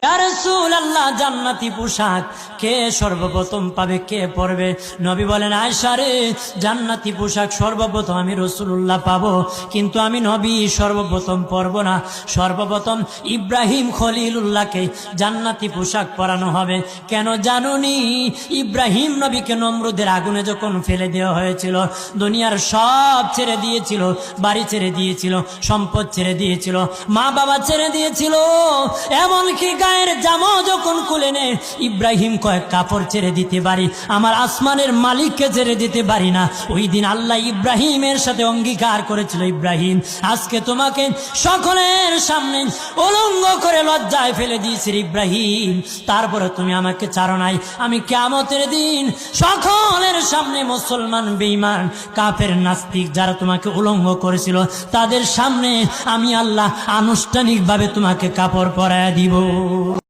ইয়া রাসূলুল্লাহ, জান্নাতি পোশাক কে সর্বপ্রথম পাবে, কে পরবে? নবী বলেন, আয়েশা রে, জান্নাতি পোশাক সর্বপ্রথম আমি রাসূলুল্লাহ পাবো, কিন্তু আমি নবী সর্বপ্রথম পরব না। সর্বপ্রথম ইব্রাহিম খলিলুল্লাহকে জান্নাতি পোশাক পরানো হবে। কেন জানুনি? ইব্রাহিম নবীকে নমরুদের আগুনে যখন ফেলে দেওয়া হয়েছিল, দুনিয়ার সব ছেড়ে দিয়েছিল, বাড়ি ছেড়ে দিয়েছিল, সম্পদ ছেড়ে দিয়েছিল, মা বাবা ছেড়ে দিয়েছিল, এমনকি গায়ের জামা যখন খুলে নেয়, ইব্রাহিম কয়েক কাপড় ছেড়ে দিতে পারি, আমার আসমানের মালিককে ছেড়ে দিতে পারি না। ওই দিন আল্লাহ ইব্রাহিমের সাথে অঙ্গীকার করেছিল, ইব্রাহিম, আজকে তোমাকে সকলের সামনে উলঙ্গ করে লজ্জায় ফেলে দিয়েছি ইব্রাহিম, তারপরে তুমি আমাকে ছাড়ো নাই। আমি কিয়ামতের দিন সকলের সামনে মুসলমান, বেঈমান, কাফের, নাস্তিক যারা তোমাকে উলঙ্গ করেছিল, তাদের সামনে আমি আল্লাহ আনুষ্ঠানিকভাবে তোমাকে কাপড় পরায় দিব।